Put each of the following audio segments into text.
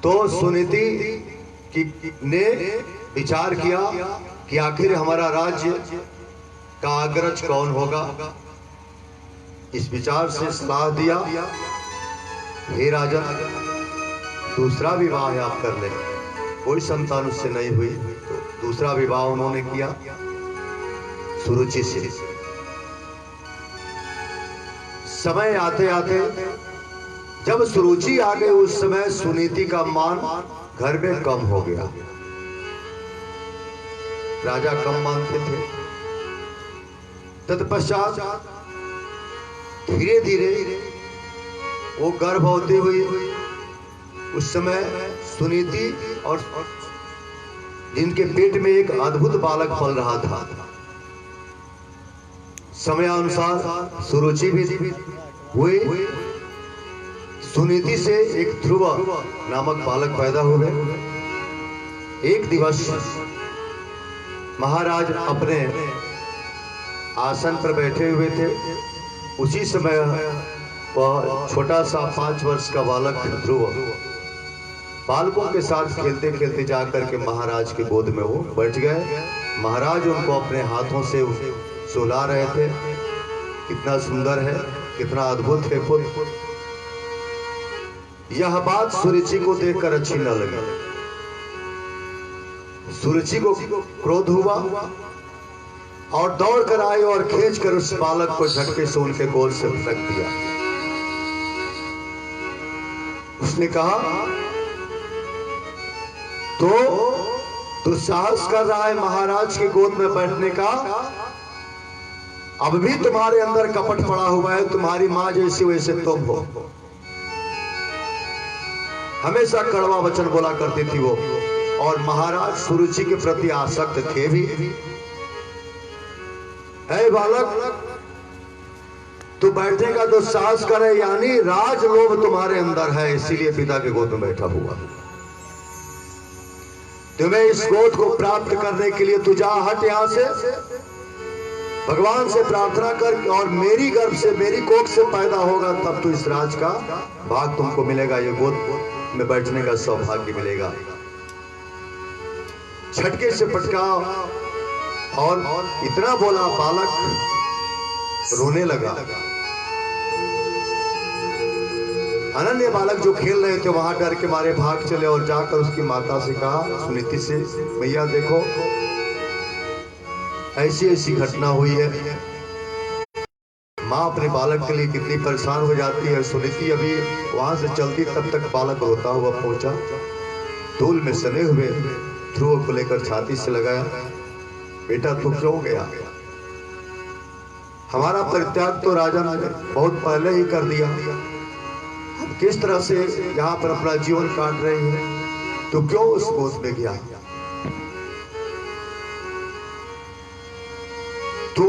तो सुनीति ने विचार किया कि आखिर हमारा राज्य का अग्रज कौन होगा। इस विचार से सलाह दिया, हे राजन, दूसरा विवाह आप कर ले। कोई संतान उससे नहीं हुई तो दूसरा विवाह उन्होंने किया सुरुचि से। समय आते आते जब सुरुचि आ गई उस समय सुनीति का मान घर में कम हो गया। राजा कम मानते थे। तत्पश्चात धीरे धीरे वो गर्भवती हुई। उस समय सुनीति और जिनके पेट में एक अद्भुत बालक पल रहा था। समयानुसार सुरुचि भी हुई। सुनीति से एक ध्रुव नामक बालक पैदा हुए। एक दिवस महाराज अपने आसन पर बैठे हुए थे। उसी समय वह छोटा सा 5 वर्ष का बालक ध्रुव बालकों के साथ खेलते खेलते जाकर के महाराज की गोद में वो बैठ गए। महाराज उनको अपने हाथों से सुला रहे थे। कितना सुंदर है, कितना अद्भुत है पुत्र। यह बात सुरुचि को देखकर अच्छी न लगी। सुरुचि को क्रोध हुआ और दौड़ कर आई और खींचकर उस बालक को झटके से उनके गोद से रख दिया। उसने कहा, तो साहस कर रहा है महाराज की गोद में बैठने का। अब भी तुम्हारे अंदर कपट पड़ा हुआ है। तुम्हारी मां जैसी वैसे तुम हो। हमेशा कड़वा वचन बोला करती थी वो। और महाराज सुरुचि के प्रति आसक्त थे भी। ऐ बालक, तू बैठने का तो साहस करे, यानी राज लोभ तुम्हारे अंदर है, इसीलिए पिता के गोद में बैठा हुआ। तुम्हें इस गोद को प्राप्त करने के लिए तू जा, हट यहां से, भगवान से प्रार्थना कर और मेरी गर्भ से, मेरी कोख से पैदा होगा तब तो इस राज का भाग तुमको मिलेगा। ये गोद में बैठने का सौभाग्य मिलेगा। झटके से पटका और इतना बोला, बालक रोने लगा। अनन्य बालक जो खेल रहे थे वहां डर के मारे भाग चले और जाकर उसकी माता से कहा, सुनीति से, भैया देखो ऐसी ऐसी घटना हुई है। माँ अपने बालक के लिए कितनी परेशान हो जाती है। सुनीति अभी वहां से चलती तब तक बालक रोता हुआ पहुंचा। धूल में सने हुए ध्रुव को लेकर छाती से लगाया, बेटा तू क्यों गया? हमारा परित्याग तो राजा ने बहुत पहले ही कर दिया। हम किस तरह से यहाँ पर अपना जीवन काट रहे हैं, तो क्यों उस गोद में गया? तो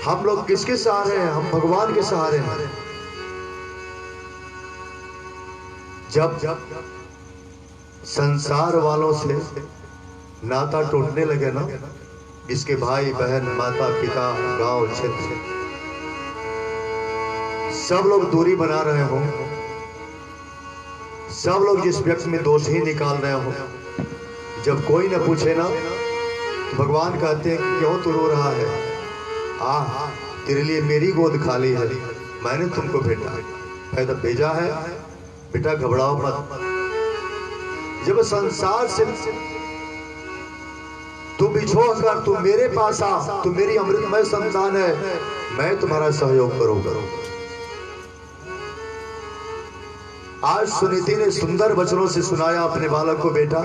हम लोग किसके सहारे हैं? हम भगवान के सहारे हैं। जब संसार वालों से नाता टूटने लगे ना, इसके भाई बहन, माता पिता, गांव क्षेत्र, सब लोग दूरी बना रहे हो, सब लोग जिस व्यक्ति में दोष ही निकाल रहे हो, जब कोई न पूछे ना तो भगवान कहते हैं कि क्यों तू रो रहा है? तेरे लिए मेरी गोद खाली है, मैंने तुमको भेजा है, बेटा घबराओ मत। जब संसार से तू बिछो कर तू मेरे पास आ, तू मेरी अमृतमय संतान है, मैं तुम्हारा सहयोग करूंगा। आज सुनीति ने सुंदर वचनों से सुनाया अपने बालक को, बेटा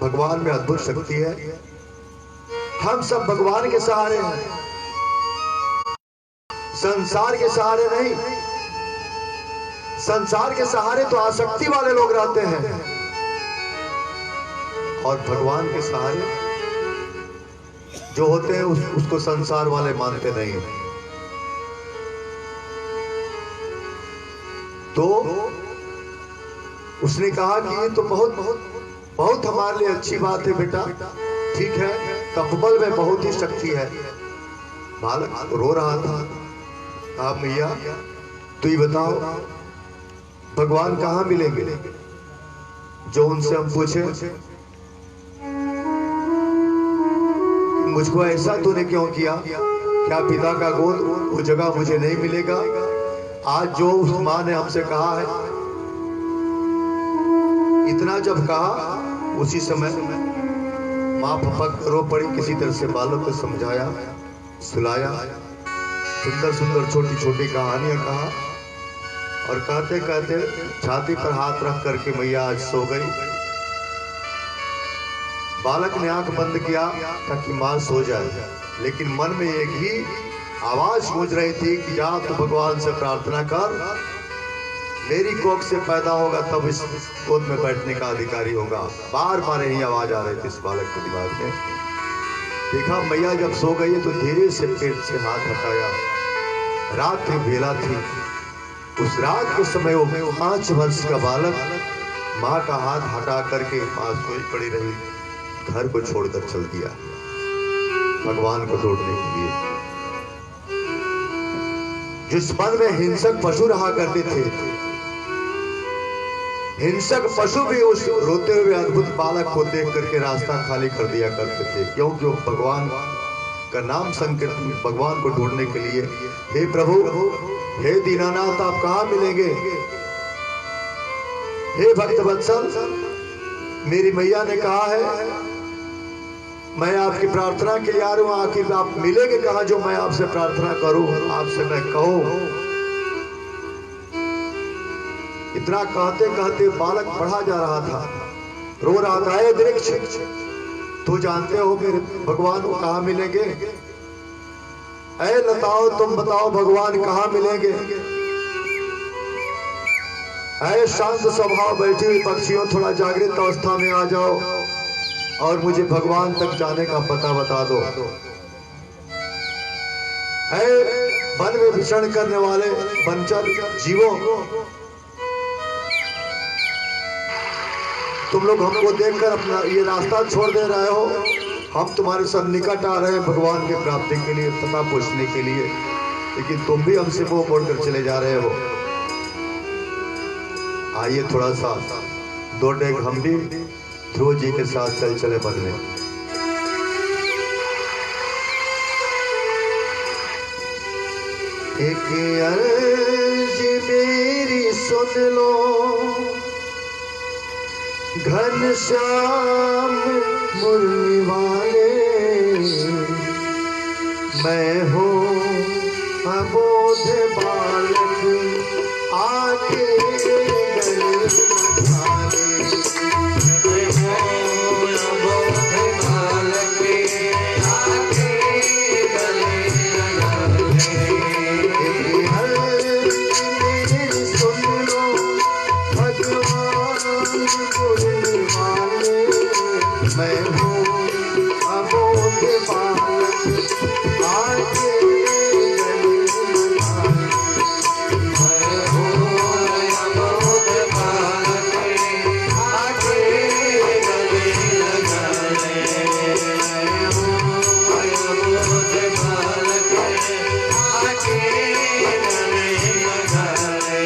भगवान में अद्भुत शक्ति है। हम सब भगवान के सहारे हैं, संसार के सहारे नहीं। संसार के सहारे तो आसक्ति वाले लोग रहते हैं और भगवान के सहारे जो होते हैं उसको संसार वाले मानते नहीं हैं। तो उसने कहा कि ये तो बहुत हमारे लिए अच्छी बात है बेटा, ठीक है, तपबल में बहुत ही शक्ति है। बालक रो रहा था। आप भैया तो ये बताओ भगवान कहाँ मिलेंगे? जो उनसे हम पूछे मुझको ऐसा तूने क्यों किया, क्या पिता का गोद वो जगह मुझे नहीं मिलेगा। आज जो उस माँ ने हमसे कहा है, इतना जब कहा उसी समय माँ पपक रो पड़ी। किसी तरह से बालक को समझाया, सुलाया, सुंदर सुंदर छोटी छोटी कहानियां कहा और कहते कहते छाती पर हाथ रख करके मैया आज सो गई। बालक ने आंख बंद किया ताकि मां सो जाए, लेकिन मन में एक ही आवाज गूंज रही थी कि जा तो भगवान से प्रार्थना कर, मेरी कोख से पैदा होगा तब इस गोद में बैठने का अधिकारी होगा। बार बार यही आवाज आ रही थी इस बालक के दिमाग में। देखा मैया जब सो गई तो धीरे से पेट से हाथ हटाया। रात्रि बेला थी। उस रात के समय वो 5 वर्ष का बालक माँ का हाथ हटा करके पास सोई पड़ी रही, घर को छोड़कर चल दिया भगवान को ढूंढने के लिए। जिस वन में हिंसक पशु रहा करते थे, हिंसक पशु भी उस रोते हुए अद्भुत बालक को देख करके रास्ता खाली कर दिया करते थे, क्योंकि वो भगवान का नाम संकीर्तन, भगवान को ढूंढने के लिए, हे प्रभु, हे दीनानाथ, आप कहाँ मिलेंगे। हे भक्त वत्सल, मेरी मैया ने कहा है मैं आपकी प्रार्थना के लिए आ रहा हूं, आखिर आप मिलेंगे कहाँ जो मैं आपसे प्रार्थना करूं, आपसे मैं कहूं। इतना कहते कहते बालक बढ़ा जा रहा था, रो रहा था, हे वृक्ष, तू जानते हो मेरे भगवान को कहाँ मिलेंगे। ऐ लताओ, तुम बताओ भगवान कहाँ मिलेंगे। ऐ शांत स्वभाव बैठी हुई पक्षियों, थोड़ा जागृत अवस्था में आ जाओ और मुझे भगवान तक जाने का पता बता दो। ऐ वन में विचरण करने वाले वनचर जीवों, तुम लोग हमको देखकर अपना ये रास्ता छोड़ दे रहे हो। हम तुम्हारे सब निकट आ रहे हैं भगवान की प्राप्ति के लिए, पता पूछने के लिए, लेकिन तुम भी हमसे मुंह मोड़कर चले जा रहे हो। आइए थोड़ा सा 2 डेग हम भी ध्रुव जी के साथ चल चले वन में। एक अर्ज मेरी सुन लो, घनश्याम मुरली वाले, मैं हूँ अबोध बालक, आके गले लगाने। मैं हूँ अबोध बालक, आके गले लगाने। मैं हूँ अबोध बालक, आके गले लगाने। मैं हूँ अबोध बालक, आके गले लगाने।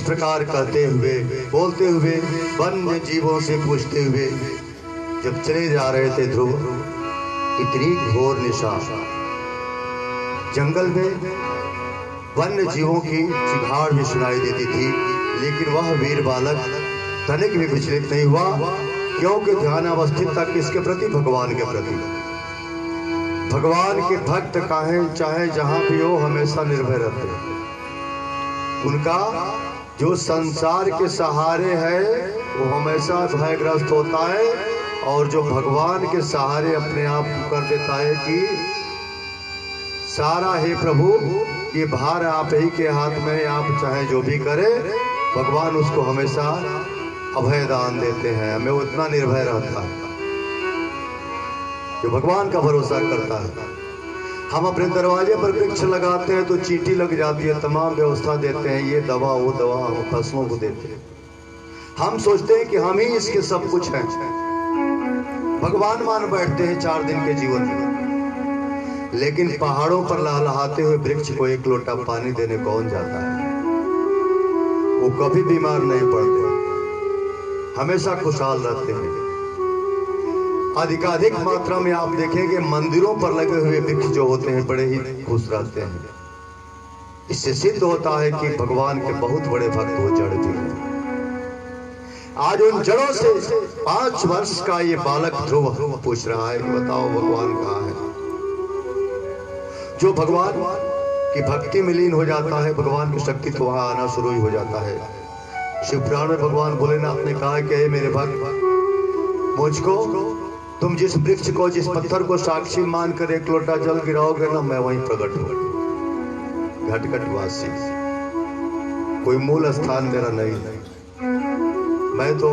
प्रकार कहते हुए बोलते हुए वन्य जीवों से पूछते हुए जब चले जा रहे थे ध्रुव, इतनी घोर निशा जंगल में वन्य जीवों की चिघाड़ भी सुनाई देती थी, लेकिन वह वीर बालक तनिक भी विचलित नहीं हुआ, क्योंकि ध्यान अवस्थित था किसके प्रति? भगवान के प्रति। भगवान के भक्त चाहे जहां भी हो हमेशा निर्भय रहते हैं। उनका जो संसार के सहारे है वो हमेशा भयग्रस्त होता है, और जो भगवान के सहारे अपने आप कर देता है कि सारा हे प्रभु ये भार आप ही के हाथ में, आप चाहे जो भी करे, भगवान उसको हमेशा अभय दान देते हैं। हमें उतना निर्भय रहता है जो भगवान का भरोसा करता है। हम अपने दरवाजे पर वृक्ष लगाते हैं तो चींटी लग जाती है, तमाम व्यवस्था देते हैं, ये दवा वो दवा, हम फसलों को देते हैं। हम सोचते हैं कि हम ही इसके सब कुछ हैं, भगवान मान बैठते हैं 4 दिन के जीवन में। लेकिन पहाड़ों पर लहलहाते हुए वृक्ष को एक लोटा पानी देने कौन जाता है? वो कभी बीमार नहीं पड़ते, हमेशा खुशहाल रहते हैं। अधिकाधिक मात्रा में आप देखेंगे मंदिरों पर लगे हुए वृक्ष जो होते हैं बड़े ही खुश रहते हैं। इससे सिद्ध होता है कि भगवान के बहुत बड़े भक्त वो जड़ भी हैं। आज उन जड़ों से 5 वर्ष का ये बालक ध्रुव पूछ रहा है, बताओ भगवान कहाँ है? जो भगवान की भक्ति में लीन हो जाता है, भगवान की शक्ति तो वहां आना शुरू ही हो जाता है। शिवपुराण में भगवान भोलेनाथ ने कहा कि मेरे भक्त, मुझको तुम जिस वृक्ष को, जिस पत्थर को साक्षी मानकर एक लोटा जल गिराओगे ना, मैं वहीं प्रकट हूँ। घटघटवासी, कोई मूल स्थान मेरा नहीं है, मैं तो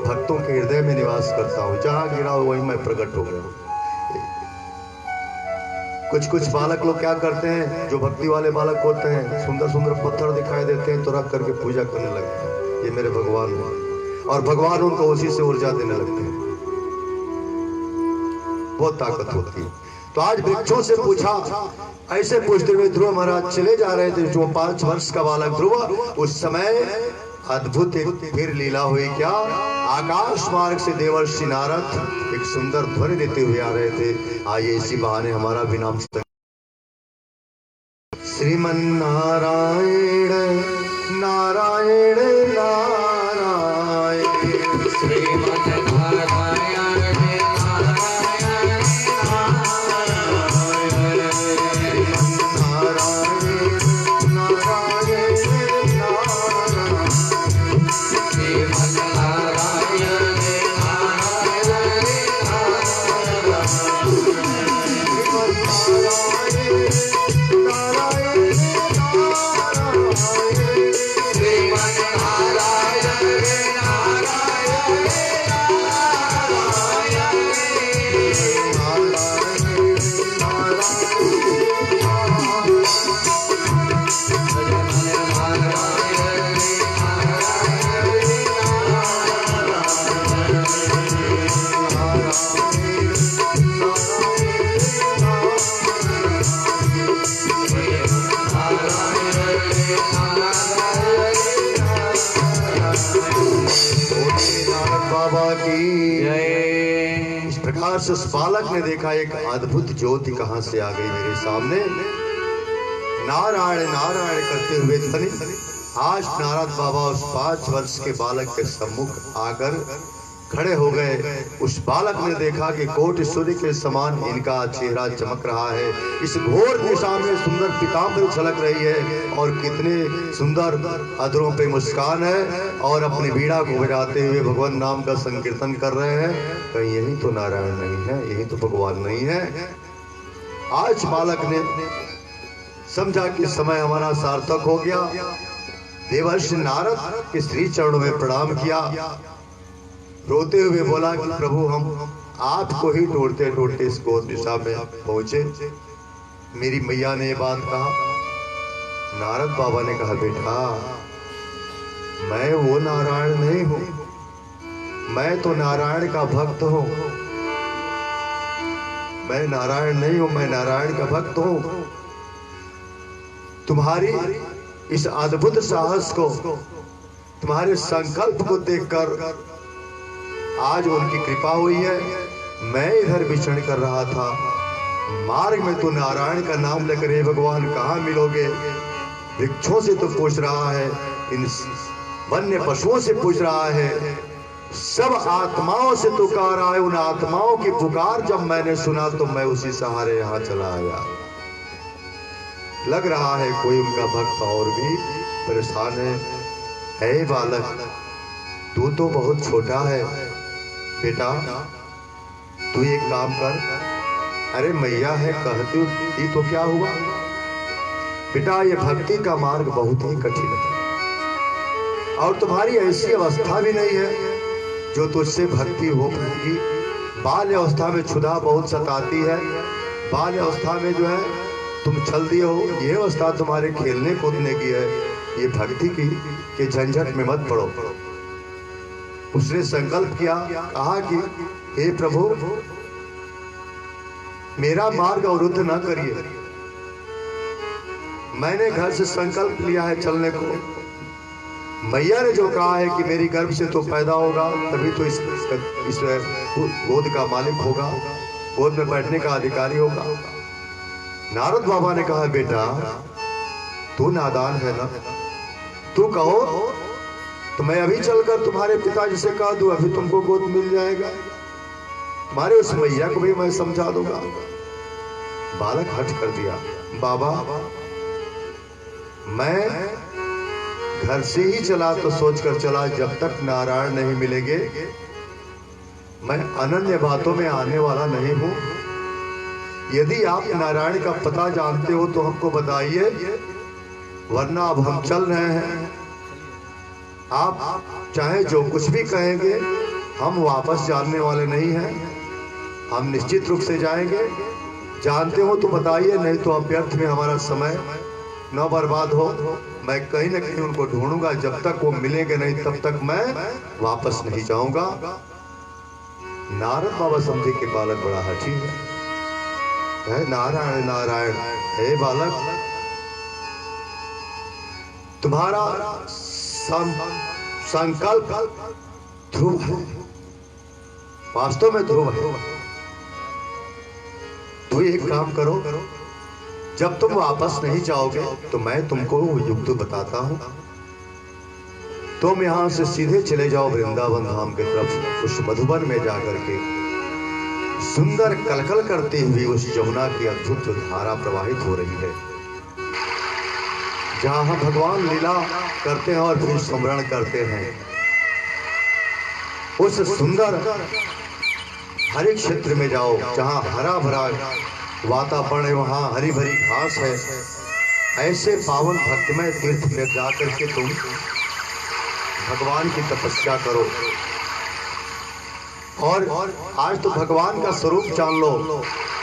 भक्तों के हृदय में निवास करता हूँ, जहां गिराओ वहीं मैं प्रकट हो गया हूँ। कुछ बालक लोग क्या करते हैं, जो भक्ति वाले बालक होते हैं, सुंदर सुंदर पत्थर दिखाई देते हैं तो रख करके पूजा करने लगते हैं, ये मेरे भगवान हैं, और भगवान उनको उसी से ऊर्जा देने लगते हैं। बहुत ताकत होती है। तो आज वृक्षों से पूछा, ऐसे पूछते हुए ध्रुव महाराज चले जा रहे थे। जो 5 वर्ष का बालक ध्रुव, उस समय अद्भुत एक फिर लीला हुई। क्या? आकाश मार्ग से देवर्षि नारद एक सुंदर ध्वनि देते हुए आ रहे थे। आइए इसी बहाने हमारा भी नाम श्रीमन नारायण नारायण नारायण, श्रीमन नारायण से उस बालक ने देखा एक अद्भुत ज्योति कहां से आ गई मेरे सामने। नारायण नारायण करते हुए ध्वनि आज नारद बाबा उस 5 वर्ष के बालक के सम्मुख आकर खड़े हो गए। उस बालक ने देखा कि कोटि सूर्य के समान इनका चेहरा चमक रहा है। इस घोर दिशा में सुंदर पीतांबर झलक रही है और कितने सुंदर अधरों पे मुस्कान है, और अपनी वीणा को बजाते हुए भगवान नाम का संकीर्तन कर रहे हैं। कहीं यही तो नारायण नहीं है, यही तो भगवान नहीं है। आज बालक ने समझा कि समय हमारा सार्थक हो गया। देवर्षि नारद के श्री चरणों में प्रणाम किया, रोते हुए बोला कि प्रभु हम आपको ही ढूंढते ढूंढते इस घोर दिशा में पहुंचे। मेरी मैया ने ये बात कहा। नारद बाबा ने कहा बेटा मैं वो नारायण नहीं हूं, मैं तो नारायण का भक्त हूं। मैं नारायण नहीं हूं, मैं नारायण का भक्त हूं। तुम्हारी इस अद्भुत साहस को तुम्हारे संकल्प को देखकर आज उनकी कृपा हुई है। मैं इधर विचरण कर रहा था, मार्ग में तो नारायण का नाम लेकर हे भगवान कहाँ मिलोगे, वृक्षों से तो पूछ रहा है, इन वन्य पशुओं से पूछ रहा है, सब आत्माओं से तो कह रहा है। उन आत्माओं की पुकार जब मैंने सुना तो मैं उसी सहारे यहाँ चला आया। लग रहा है कोई उनका भक्त और भी परेशान है। हे बालक, तू तो बहुत छोटा है बेटा, तू एक काम कर। अरे मैया है कहती ये तो क्या हुआ बेटा, ये भक्ति का मार्ग बहुत ही कठिन है और तुम्हारी ऐसी अवस्था भी नहीं है जो तुझसे भक्ति हो पाएगी। बाल्य अवस्था में क्षुधा बहुत सताती है, बाल्य अवस्था में जो है तुम चल दिए हो, ये अवस्था तुम्हारे खेलने कूदने की है, ये भक्ति की के झंझट में मत पड़ो। उसने संकल्प किया, कहा कि हे प्रभु मेरा मार्ग अवरुद्ध न करिए। मैंने घर से संकल्प लिया है चलने को, मैया ने जो कहा है कि मेरी गर्भ से तो पैदा होगा तभी तो इस गोद का मालिक होगा, गोद में बैठने का अधिकारी होगा। नारद बाबा ने कहा बेटा तू नादान है ना, तू कहो तो मैं अभी चलकर तुम्हारे पिताजी से कह दूं, अभी तुमको गोद मिल जाएगा, तुम्हारे उस मैया को भी मैं समझा दूंगा। बालक हट कर दिया, बाबा मैं घर से ही चला तो सोचकर चला जब तक नारायण नहीं मिलेंगे मैं अनन्य बातों में आने वाला नहीं हूं। यदि आप नारायण का पता जानते हो तो हमको बताइए, वरना अब हम चल रहे हैं। आप चाहे जो कुछ भी कहेंगे हम वापस जाने वाले नहीं हैं, हम निश्चित रूप से जाएंगे। जानते हो तो बताइए, नहीं तो अव्यर्थ में हमारा समय न बर्बाद हो। मैं कहीं न कहीं उनको ढूंढूंगा, जब तक वो मिलेंगे नहीं तब तक मैं वापस नहीं जाऊंगा। नारद बाबा समझे कि बालक बड़ा हठी है, नारायण नारायण। हे बालक तुम्हारा संकल्प ध्रुव है, वास्तव में ध्रुव है। तो एक काम करो, जब तुम वापस नहीं जाओगे तो मैं तुमको युक्त बताता हूं। तुम यहां से सीधे चले जाओ वृंदावन धाम की तरफ। उस मधुबन में जाकर के सुंदर कलकल करती हुई उस यमुना की अद्भुत धारा प्रवाहित हो रही है, जहां भगवान लीला करते हैं और फिर स्मरण करते हैं। उस सुंदर हरे क्षेत्र में जाओ जहां हरा भरा वातावरण है, वहां हरी भरी घास है। ऐसे पावन भक्तिमय तीर्थ में जाकर के तुम भगवान की तपस्या करो और आज तो भगवान का स्वरूप जान लो।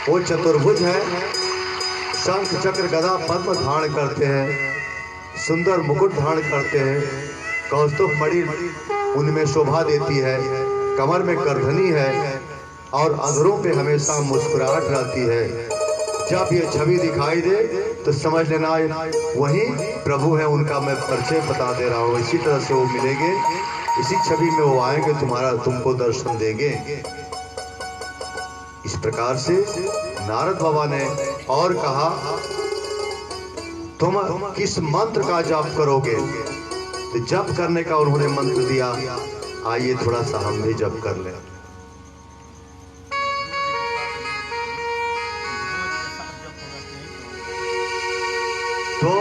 वो चतुर्भुज है, शंख चक्र गदा पद्म धारण करते हैं, सुंदर मुकुट धारण करते हैं, कौस्तुभ मणि उनमें शोभा देती है, कमर में करधनी है और अधरों पे हमेशा मुस्कुराहट रहती है। जब ये छवि दिखाई दे तो समझ लेना वही प्रभु है, उनका मैं परिचय बता दे रहा हूँ। इसी तरह से वो मिलेंगे, इसी छवि में वो आएंगे, तुमको दर्शन देंगे। इस प्रकार से नारद बाबा ने और कहा, तुम किस मंत्र का जाप करोगे? तो जप करने का उन्होंने मंत्र दिया। आइए थोड़ा सा हम भी जप कर लें। तो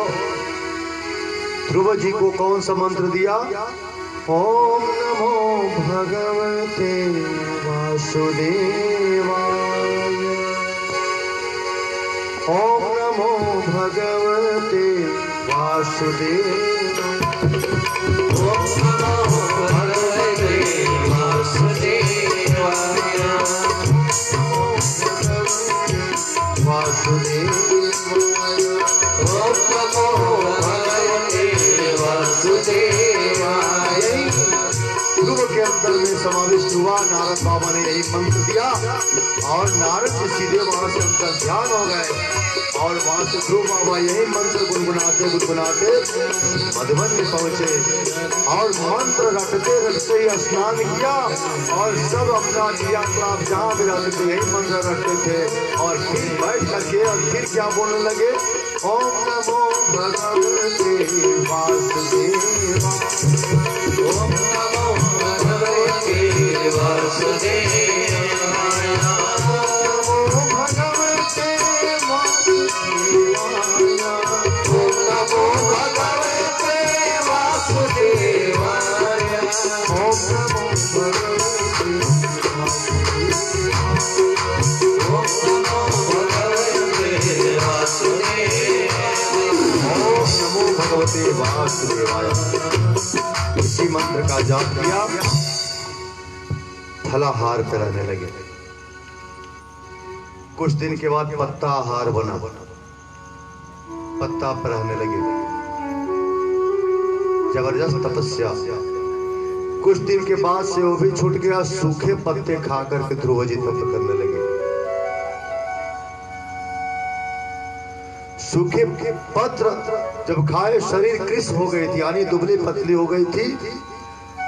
ध्रुव जी को कौन सा मंत्र दिया? ओम नमो भगवते वासुदेवाय, ओम नमो भगवते वासुदेवाय, ओम नमो भगवते वासुदेवाय, वासुदेवाय, ओम नमो भगवते वासुदेवाय। ध्रुव के अंदर में समाविष्ट हुआ नारद बाबा ने यही मंत्र दिया और नारद जी सीधे वहां से उनका ध्यान हो गए और वहां से ध्रुव बाबा यही मंत्र गुनगुनाते गुनगुनाते मधुबन में पहुंचे और मंत्र रटते रटते ही स्नान किया और सब अपना क्रियाकलाप जहाँ भी रहते थे यही मंत्र रटते थे और फिर बैठ करके और फिर क्या बोलने लगे, ओम नमो भगवते वासुदेवा, ओम नमो भगवते वासुदेवाय, नमो भगवते वासुदेवाय, ओम नमो भगवते वासुदेवाय, ओम नमो भगवते भगवते वासुदेवाय। इसी मंत्र का जाप किया, फलाहार पे रहने लगे। कुछ दिन के बाद पत्ता आहार बना, पत्ता पर रहने लगे, जबरदस्त तपस्या। कुछ दिन के बाद से वो भी छूट गया, सूखे पत्ते खा करके ध्रुव जी तप करने लगे। सूखे पत्र जब खाए शरीर कृष्ण हो गई थी, यानी दुबली पतली हो गई थी।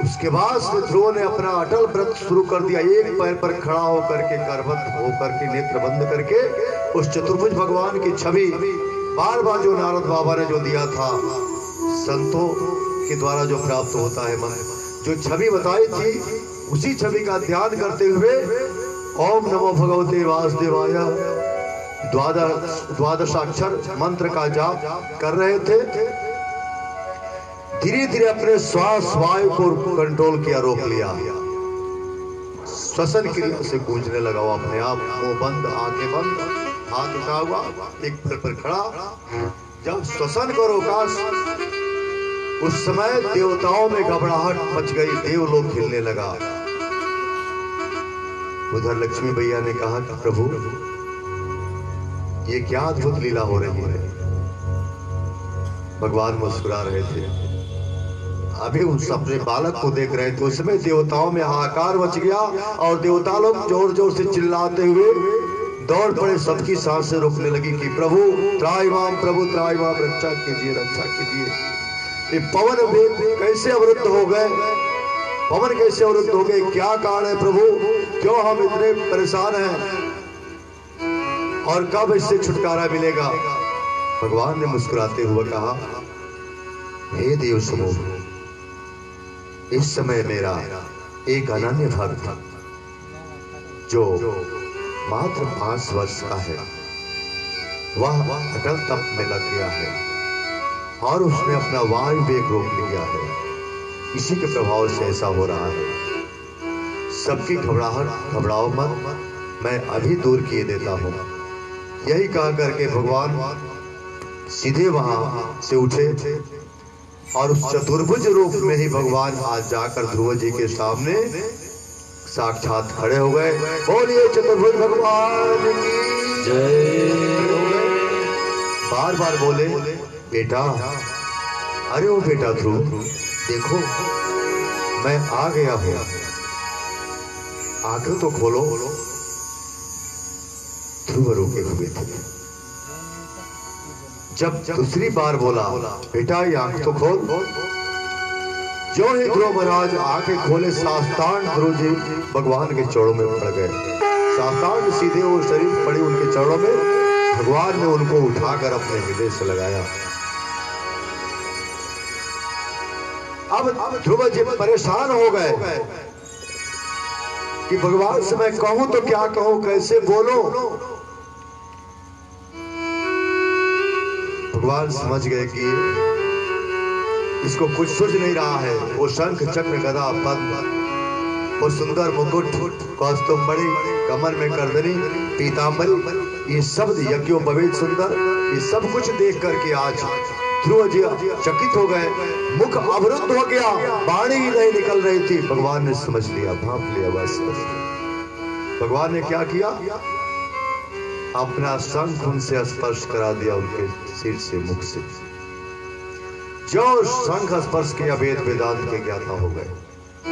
उसके बाद से ध्रुव ने अपना अटल व्रत शुरू कर दिया। एक पैर पर खड़ा होकर के करवत होकर के नेत्र बंद करके उस चतुर्भुज भगवान की छवि बार बार जो नारद बाबा ने जो दिया था, संतों के द्वारा जो प्राप्त होता है मन, जो छवि बताई थी उसी छवि का ध्यान करते हुए ओम नमो भगवते वासुदेवाय द्वादशाक्षर मंत्र का जाप कर रहे थे। धीरे धीरे अपने श्वास वायु को कंट्रोल किया, रोक लिया। श्वसन क्रिया से गूंजने लगा वो अपने आप, मुंह बंद, आंखें बंद, हाथ उठा हुआ, एक पैर पर खड़ा। जब श्वसन को रोका उस समय देवताओं में घबराहट मच गई, देवलोक हिलने लगा। उधर लक्ष्मी भैया ने कहा कि प्रभु ये क्या अद्भुत लीला हो रही है। भगवान मुस्कुरा रहे थे, अभी उस अपने बालक को देख रहे थे। उसमें देवताओं में हाहाकार मच गया और देवता लोग जोर जोर से चिल्लाते हुए दौड़ पड़े। सबकी सांसें रुकने लगी कि प्रभु त्राहिमाम, प्रभु त्राहिमाम, रक्षा कीजिए, रक्षा कीजिए। ये पवन कैसे अवरुद्ध हो गए, पवन कैसे अवरुद्ध हो गए, क्या कारण है प्रभु, क्यों हम इतने परेशान हैं और कब इससे छुटकारा मिलेगा। भगवान ने मुस्कुराते हुए कहा, हे देव समूह, इस समय मेरा एक अनन्य भक्त जो मात्र 5 वर्ष का है, वह अटल तप में लग गया है और उसने अपना वायु वेग रोक लिया है। इसी के प्रभाव से ऐसा हो रहा है। सबकी घबराओ मत, मैं अभी दूर किए देता हूं। यही कहा करके भगवान सीधे वहां से उठे और उस चतुर्भुज रूप में ही भगवान आज जाकर ध्रुव जी के सामने साक्षात खड़े हो गए। बोलिए चतुर्भुज भगवान की जय। बार बार बोले, बेटा, अरे ओ बेटा ध्रुव, देखो मैं आ गया हूं, आंखें तो खोलो। ध्रुव रुके हुए थे। जब दूसरी बार बोला, बेटा ये आंख तो खोल, जो ही ध्रुव महाराज आंखें खोले, साष्टांग ध्रुव जी भगवान के चरणों में पड़ गए। साष्टांग सीधे वो शरीर पड़ी उनके चरणों में। भगवान ने उनको उठाकर अपने हृदय से लगाया। अब ध्रुव जी परेशान हो गए कि भगवान से मैं कहूं तो क्या कहूं, कैसे बोलूं। भगवान समझ गए कि इसको कुछ सूझ नहीं रहा है। वो शंख चक्र गदा पद्म, वो सुंदर मुकुट, कौस्तुंबड़ी, कमर में करदनी, पीतांबरी, ये सब यज्ञों पवित्र सुंदर, ये सब कुछ देख करके आज ध्रुव जी चकित हो गए। मुख अवरुद्ध हो गया, वाणी ही नहीं निकल रही थी। भगवान ने समझ लिया, भाप लिया, बस। भगवान ने क्या किया, अपना शंख उनसे स्पर्श करा दिया, उनके सिर से, मुख से। जो शंख स्पर्श किया, वेद वेदांत के ज्ञाता हो गए,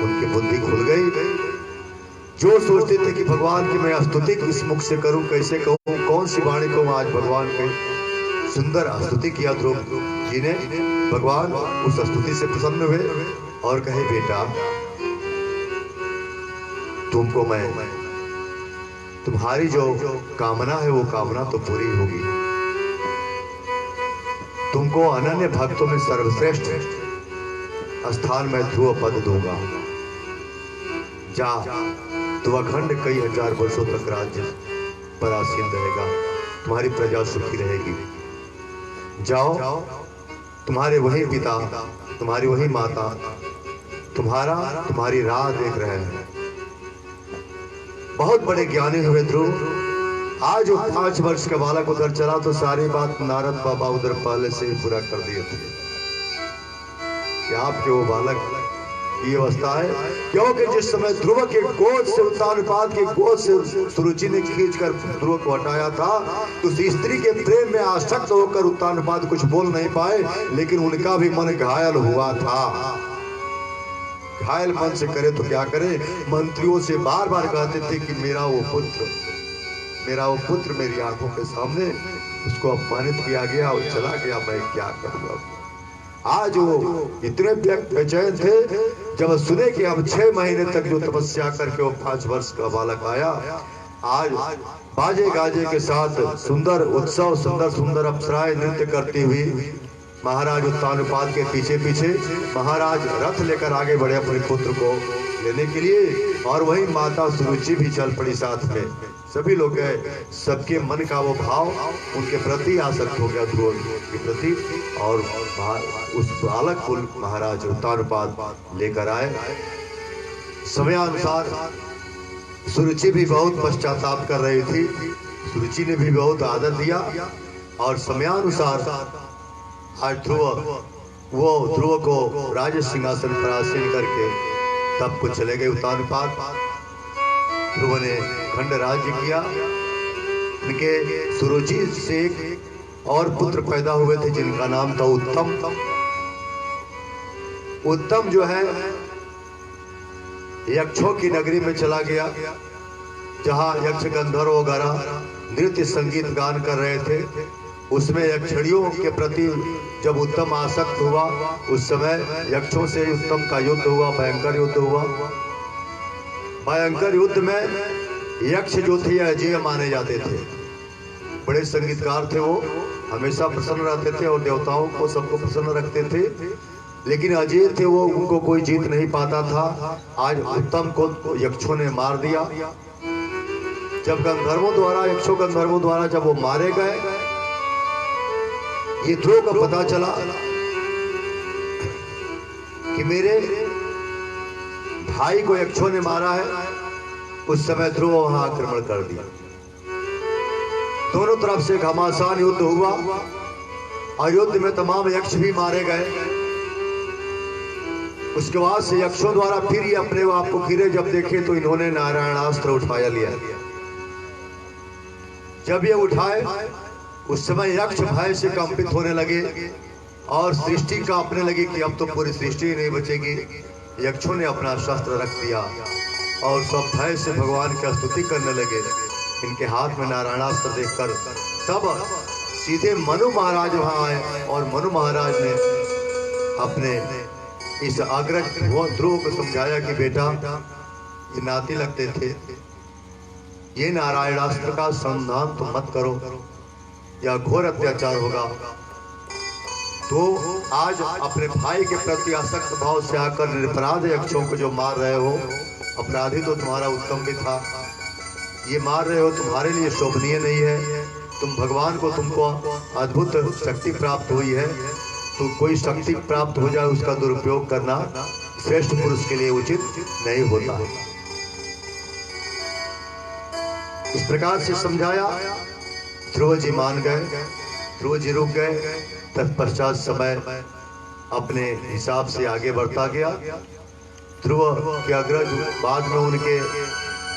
उनकी बुद्धि खुल गई। जो सोचते थे कि भगवान की मैं स्तुति किस मुख से करूं, कैसे कहूं, कौन सी वाणी को आज भगवान की सुंदर स्तुति किया ध्रुव जी ने। भगवान उस स्तुति से प्रसन्न हुए और कहे बेटा तुमको मैं, तुम्हारी जो कामना है वो कामना तो पूरी होगी। तुमको अनन्य भक्तों में सर्वश्रेष्ठ स्थान में ध्रुव पद दूंगा। जा तो अखंड कई हजार वर्षों तक राज्य पर आसीन रहेगा, तुम्हारी प्रजा सुखी रहेगी। जाओ, तुम्हारे वही पिता, तुम्हारी वही माता तुम्हारी राह देख रहे हैं। बहुत बड़े ज्ञानी हुए ध्रुव। आज वो 5 वर्ष का बालक उधर चला तो सारी बात नारद बाबा उधर पहले से ही पूरा कर दिए थे कि आपके वो बालक की अवस्था है। क्योंकि जिस समय ध्रुव के गोद से उत्तानपाद की गोद से सुरुचि ने खींचकर ध्रुव को हटाया था तो उस स्त्री के प्रेम में आसक्त होकर उत्तानपाद कुछ बोल नहीं पाए, लेकिन उनका भी मन घायल हुआ था। घायल मन से करे तो क्या करे, मंत्रियों से बार बार कहते थे कि मेरा वो पुत्र मेरी आंखों के सामने उसको अपमानित किया गया और चला गया, मैं क्या करूंगा। आज वो इतने बेचैन थे जब सुने कि अब 6 महीने तक जो तपस्या करके वो 5 वर्ष का बालक आया, आज बाजे गाजे के साथ सुंदर उत्सव, सुंदर सुंदर अप्सराएं नृत्य करती हुई महाराज उत्तानपाद के पीछे पीछे महाराज रथ लेकर आगे बढ़े अपने पुत्र को लेने के लिए, और वही माता सुरुचि भी चल पड़ी साथ में। सभी लोग गए, सबके मन का वो भाव उनके प्रति आसक्त हो गया ध्रुव के प्रति, और उस बालक को महाराज उत्तानपाद लेकर आए। समयानुसार सुरुचि भी बहुत पश्चाताप कर रही थी, सुरुचि ने भी बहुत आदर दिया, और समयानुसार आज ध्रुव को राज सिंहासन पर आसीन करके तब को चले गए उत्तानपाद। ध्रुव ने खंड राज्य किया। उनके सुरुचि से एक और पुत्र पैदा हुए थे जिनका नाम था उत्तम। उत्तम जो है यक्षों की नगरी में चला गया, जहां यक्ष गंधर्व वगैरह नृत्य संगीत गान कर रहे थे। उसमें यक्षिणियों के प्रति जब उत्तम आसक्त हुआ, उस समय यक्षों से उत्तम का युद्ध हुआ, भयंकर युद्ध हुआ। भयंकर युद्ध में यक्ष जो थे अजय माने जाते थे, बड़े संगीतकार थे, वो हमेशा प्रसन्न रहते थे और देवताओं को सबको प्रसन्न रखते थे, लेकिन अजय थे वो, उनको कोई जीत नहीं पाता था। आज उत्तम को यक्षों ने मार दिया। जब गंधर्वों द्वारा, यक्षों गंधर्वों द्वारा जब वो मारे गए, ये ध्रुव का पता चला कि मेरे भाई को यक्षों ने मारा है। उस समय ध्रुव वहां आक्रमण कर दिया। दोनों तरफ से घमासान युद्ध हुआ और युद्ध में तमाम यक्ष भी मारे गए। उसके बाद से यक्षों द्वारा फिर ये अपने आप को गिरे जब देखे तो इन्होंने नारायणास्त्र उठाया लिया। जब ये उठाए उस समय यक्ष भय से कंपित होने लगे और सृष्टि कांपने लगी कि अब तो पूरी सृष्टि ही नहीं बचेगी। यक्षों ने अपना शस्त्र रख दिया और सब भय से भगवान की स्तुति करने लगे। इनके हाथ में नारायणास्त्र देखकर तब सीधे मनु महाराज वहां आए और मनु महाराज ने अपने इस अग्रज ध्रुव को समझाया कि बेटा ये नाती लगते थे, ये नारायणास्त्र का संधान तो मत करो या घोर अत्याचार होगा। तो आज अपने भाई के प्रति आसक्त भाव से आकर निरपराध यक्षों को जो मार रहे हो, अपराधी तो तुम्हारा उत्तम भी था, ये मार रहे हो तुम्हारे लिए शोभनीय नहीं है। तुम भगवान को, तुमको अद्भुत शक्ति प्राप्त हुई है, तो कोई शक्ति प्राप्त हो जाए उसका दुरुपयोग करना श्रेष्ठ पुरुष के लिए उचित नहीं होता है। इस प्रकार से समझाया। ध्रुव जी मान गए, ध्रुव जी रुक गए। तत्पश्चात समय अपने हिसाब से आगे बढ़ता गया। ध्रुव के अग्रज बाद में उनके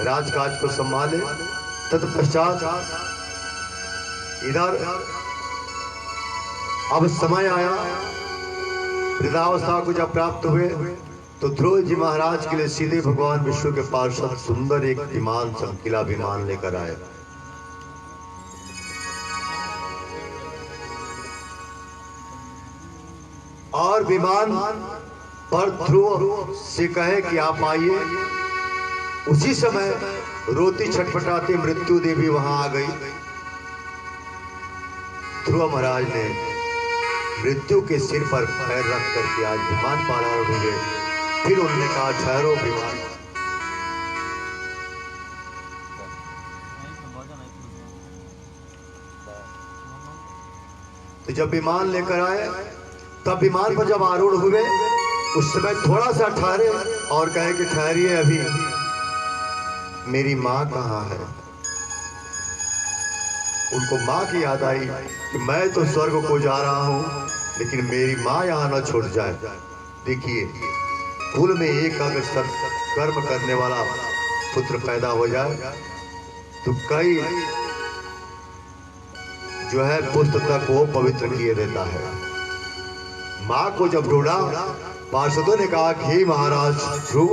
राजकाज को संभाले। तत्पश्चात इधर अब समय आया, वृद्धावस्था को जब प्राप्त हुए तो ध्रुव जी महाराज के लिए सीधे भगवान विष्णु के पार्षद सुंदर एक विमान, चमकीला विमान लेकर आए। और विमान पर ध्रुव से कहे कि आप आइए। उसी समय रोती छटपटाती मृत्यु देवी वहां आ गई। ध्रुव महाराज ने मृत्यु के सिर पर पैर रख करके आज विमान पारायण हुए। फिर उन्होंने कहा ठहरो विमान। तो जब विमान लेकर आए, तब विमान पर जब आरूढ़ हुए, उस समय थोड़ा सा ठहरे और कहे कि ठहरिए, अभी मेरी माँ कहाँ है। उनको माँ की याद आई कि मैं तो स्वर्ग को जा रहा हूं, लेकिन मेरी माँ यहाँ न छूट जाए। देखिए, कुल में एक अगर कर्म करने वाला पुत्र पैदा हो जाए तो कई जो है पुत्र तक वो पवित्र किए देता है। माँ को जब ढूंढा, पार्षदों ने कहा कि महाराज ध्रुव,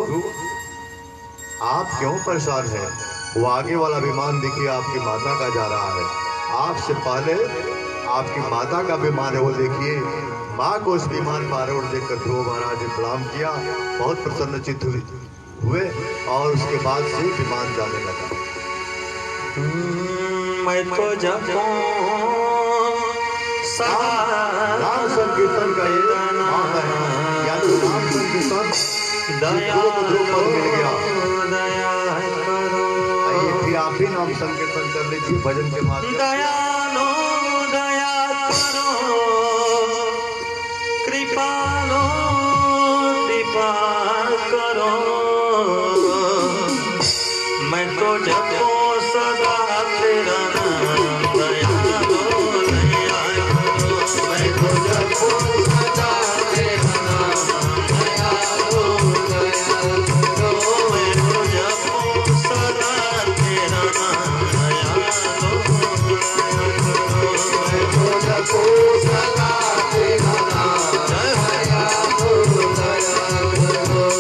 आप क्यों परेशान हैं? वो आगे वाला विमान देखिए, आपकी माता का जा रहा है। आपसे पहले आपकी माता का विमान है, वो देखिए। माँ को उस विमान पर आरूढ़ देखकर ध्रुव महाराज ने प्रणाम किया, बहुत प्रसन्नचित्त हुए और उसके बाद से विमान जाने लगा। मैं तो जपो नाम संकीर्तन का ये नाम है, यानी नाम संकीर्तन ध्रुव पद मिल गया। आइए फिर आप भी नाम संकीर्तन कर लीजिए भजन के माध्यम। दयालो दया करो, कृपालो कृपा करो। मैं तो जपो सदा तेरा नाम, दयालो दया करो। मैं तो जपो सदा तेरा नाम, दयालो दया करो। मैं तो जपो सदा तेरा नाम, दयालो दया करो। मैं तो जपो सदा तेरा नाम, दयालो दया करो।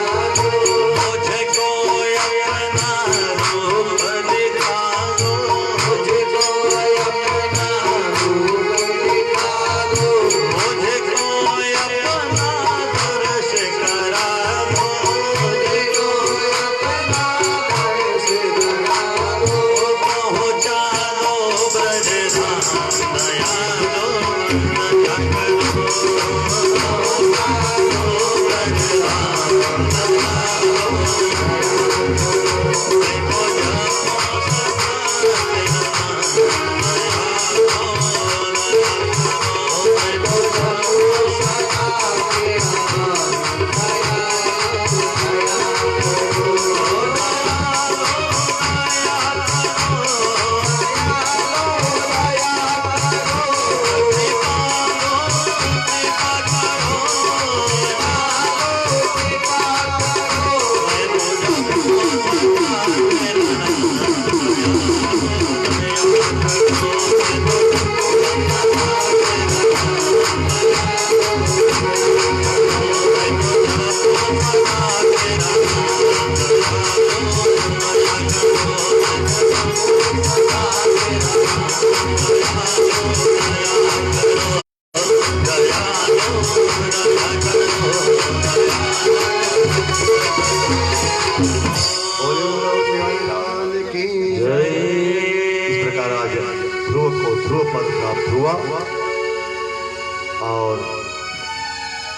मुझे कोई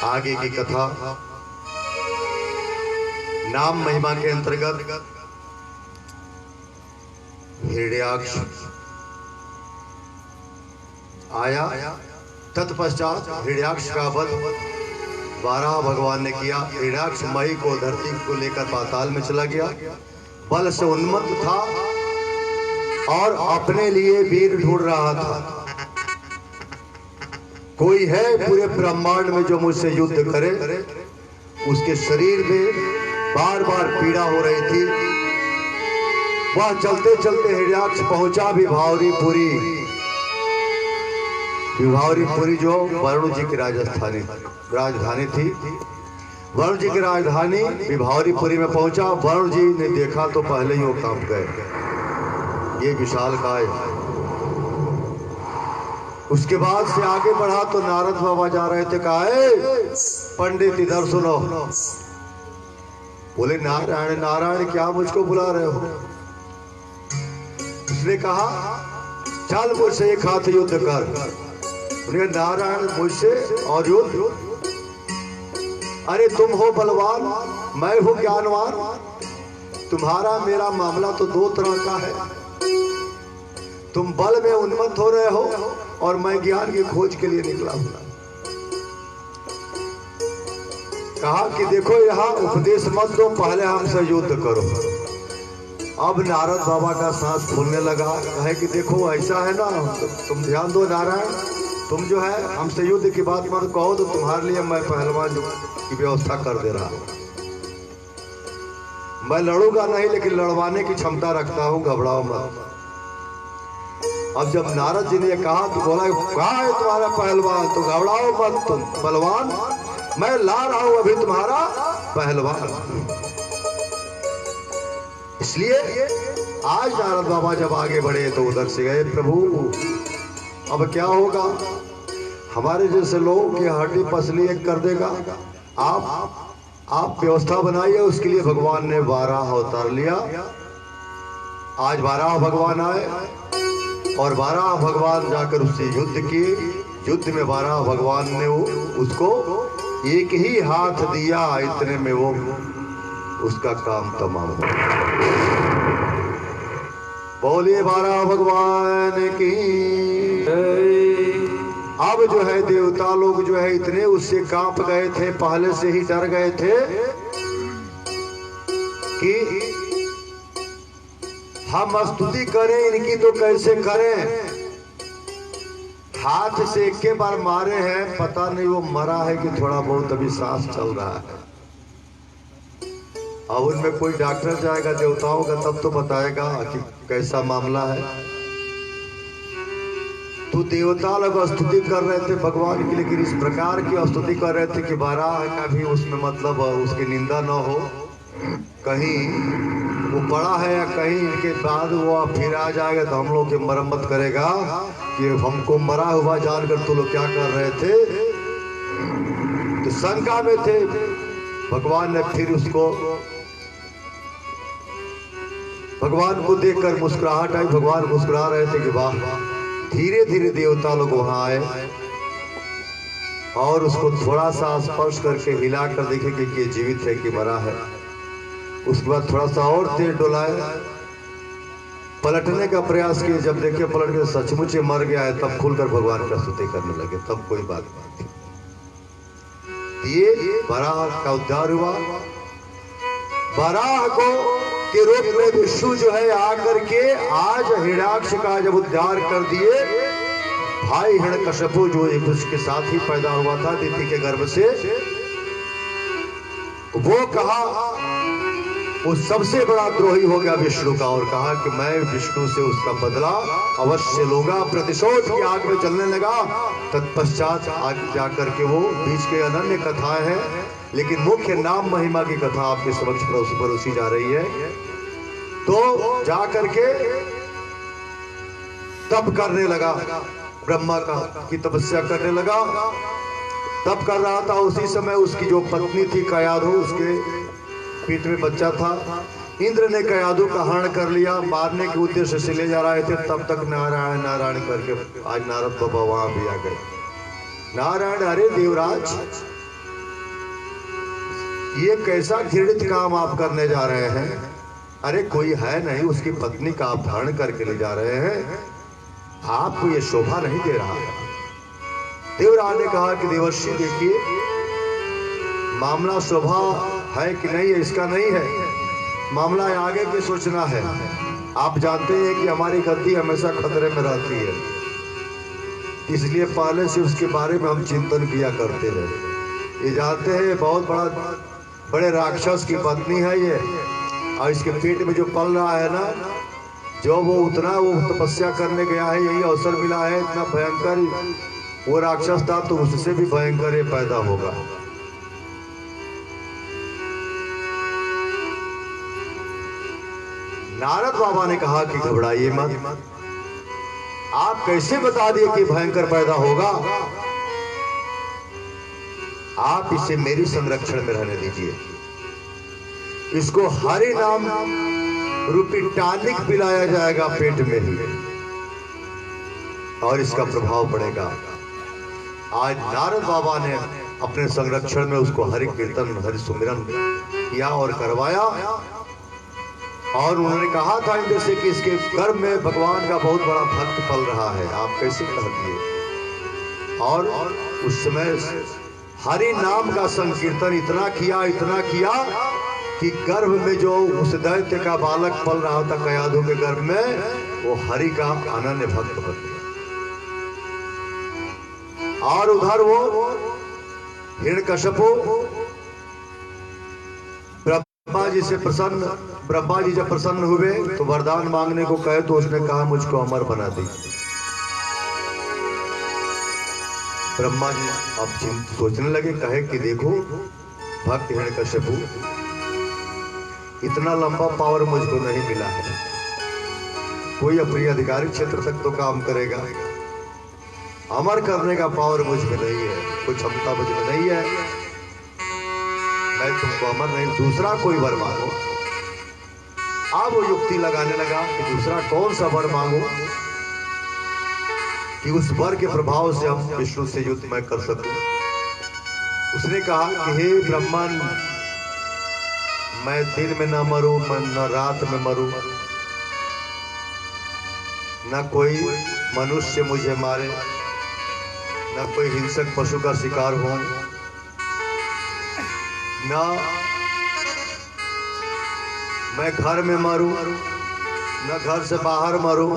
आगे की कथा नाम महिमा के अंतर्गत हिरण्याक्ष आया। तत्पश्चात हिरण्याक्ष का वध 12 भगवान ने किया। हिरण्याक्ष मही को धरती को लेकर पाताल में चला गया। बल से उन्मत्त था और अपने लिए वीर ढूंढ रहा था। कोई है पूरे ब्रह्मांड में जो मुझसे युद्ध करे। उसके शरीर में बार बार पीड़ा हो रही थी। वह चलते चलते हिरण्याक्ष पहुंचा विभावरीपुरी। विभावरीपुरी जो वरुण जी की राजधानी थी। वरुण जी की राजधानी विभावरीपुरी में पहुंचा। वरुण जी ने देखा तो पहले ही वो कांप गए, ये विशालकाय। उसके बाद से आगे बढ़ा तो नारद बाबा जा रहे थे। कहा पंडित इधर सुनो। बोले नारायण नारायण क्या मुझको बुला रहे हो? उसने कहा चल मुझसे एक हाथ युद्ध कर। बोले नारायण मुझसे और युद्ध? अरे तुम हो बलवान, मैं हूं ज्ञानवान। तुम्हारा मेरा मामला तो दो तरह का है। तुम बल में उन्मत्त हो रहे हो और मैं ज्ञान की खोज के लिए निकला हूं। कहा कि देखो यहाँ उपदेश मत दो, पहले हमसे युद्ध करो। अब नारद बाबा का सांस फूलने लगा। कहे कि देखो ऐसा है ना, तुम ध्यान दो नारायण, तुम जो है हमसे युद्ध की बात मत कहो तो तुम्हारे लिए मैं पहलवान की व्यवस्था कर दे रहा हूं। मैं लड़ूंगा नहीं लेकिन लड़वाने की क्षमता रखता हूं, घबराओ मत। अब जब नारद जी ने कहा तो बोला कहा है तुम्हारा पहलवान, तो घबराओ मत तुम बलवान, मैं ला रहा हूं अभी तुम्हारा पहलवान। इसलिए आज नारद बाबा जब आगे बढ़े तो उधर से गए, प्रभु अब क्या होगा? हमारे जैसे लोग की हड्डी पसली एक कर देगा। आप व्यवस्था बनाइए। उसके लिए भगवान ने 12 अवतार लिया। आज 12 भगवान आए और 12 भगवान जाकर उससे युद्ध किए। युद्ध में 12 भगवान ने उसको एक ही हाथ दिया, इतने में वो उसका काम तमाम हो गया। बोलिए 12 भगवान की। अब जो है देवता लोग जो है इतने उससे कांप गए थे, पहले से ही डर गए थे कि हम स्तुति करें इनकी तो कैसे करें। हाथ से एक के बार मारे हैं, पता नहीं वो मरा है कि थोड़ा बहुत अभी सांस चल रहा है। अब उनमें कोई डॉक्टर जाएगा देवताओं का तब तो बताएगा कि कैसा मामला है। तो देवता लोग स्तुति कर रहे थे भगवान की, लेकिन इस प्रकार की स्तुति कर रहे थे कि बारह का भी उसमें मतलब उसकी निंदा न हो। कहीं वो पड़ा है या कहीं इनके बाद वो फिर आ जाएगा तो हम लोग की मरम्मत करेगा कि हमको मरा हुआ जानकर तो लोग क्या कर रहे थे। तो शंका में थे। भगवान ने फिर उसको, भगवान को देखकर मुस्कुराहट आई। भगवान मुस्कुरा रहे थे कि वाह। धीरे धीरे देवता लोग वहां आए और उसको थोड़ा सा स्पर्श करके हिला कर देखे कि ये जीवित है कि मरा है। उसके बाद थोड़ा सा और तेज डोलाए, पलटने का प्रयास किए। जब देखे पलट के सचमुच मर गया है, तब खुलकर भगवान का स्तुति करने लगे। तब कोई बात नहीं थी। ये वराह का उद्धार हुआ। वराह को के रूप में विष्णु जो है आकर के आज हिरण्याक्ष का जब उद्धार कर दिए, भाई हिरण्यकश्यपु जो उसके साथ ही पैदा हुआ था दिति के गर्भ से, वो कहा वो सबसे बड़ा द्रोही हो गया विष्णु का और कहा कि मैं विष्णु से उसका बदला अवश्य लूंगा। प्रतिशोध की आग में चलने लगा। तत्पश्चात आगे जाकर के वो बीच के अनन्य कथाएं हैं, लेकिन मुख्य नाम महिमा की कथा आपके समक्ष परोसी जा रही है। तो जाकर के तप करने लगा, ब्रह्मा की तपस्या करने लगा। तप कर रहा था, उसी समय उसकी जो पत्नी थी कयाधु, उसके पीठ में बच्चा था। इंद्र ने कयाधु का हरण कर लिया, मारने के उद्देश्य से ले जा रहे थे। तब तक नारायण नारायण करके आज नारद बाबा वहां भी आ गए। नारायण, अरे देवराज ये कैसा घृणित काम आप करने जा रहे हैं? अरे कोई है नहीं, उसकी पत्नी का अपहरण करके ले जा रहे हैं, आपको ये शोभा नहीं दे रहा। देवराज ने कहा कि देवर्षि देखिए, मामला शोभा है कि नहीं है इसका नहीं है, मामला आगे की सोचना है। आप जानते हैं कि हमारी गद्दी हमेशा खतरे में रहती है, इसलिए पहले से उसके बारे में हम चिंतन किया करते हैं। ये जानते हैं बहुत बड़े राक्षस की पत्नी है ये, और इसके पेट में जो पल रहा है ना, जो वो तपस्या करने गया है, यही अवसर मिला है। इतना भयंकर वो राक्षस था तो उससे भी भयंकर ये पैदा होगा। नारद बाबा ने कहा कि घबराइए मत, आप कैसे बता दिए कि भयंकर पैदा होगा? आप इसे मेरी संरक्षण में रहने दीजिए। इसको हरि नाम रूपी टॉनिक पिलाया जाएगा पेट में ही, और इसका प्रभाव पड़ेगा। आज नारद बाबा ने अपने संरक्षण में उसको हरि कीर्तन हरि सुमिरन किया और करवाया, और उन्होंने कहा था इंद्र से कि इसके गर्भ में भगवान का बहुत बड़ा भक्त पल रहा है। आप कैसे कह दिए? और उस समय हरि नाम का संकीर्तन इतना किया कि गर्भ में जो उस दैत्य का बालक पल रहा था कयाधु के गर्भ में, वो हरि का अनन्य भक्त बन गया। और उधर वो हिरण्यकश्यपु ब्रह्मा जी जब प्रसन्न हुए तो वरदान मांगने को कहे तो उसने कहा मुझको अमर बना दीजिए। ब्रह्मा जी अब सोचने लगे, कहे कि देखो भक्त हिरण्यकश्यपु, इतना लंबा पावर मुझको नहीं मिला है, कोई अपनी अधिकारी क्षेत्र तक तो काम करेगा, अमर करने का पावर मुझ में नहीं है, कोई क्षमता मुझ में नहीं है, मैं तुमको अमर नहीं, दूसरा कोई वर मांगो। अब वो युक्ति लगाने लगा कि दूसरा कौन सा वर मांगो कि उस वर के प्रभाव से हम विष्णु से युद्ध मैं कर सकूं। उसने कहा कि हे ब्रह्मन, मैं दिन में न मरूं, मैं न रात में मरूं, न कोई मनुष्य मुझे मारे, न कोई हिंसक पशु का शिकार हो, न मैं घर में मरूं, न घर से बाहर मरूं,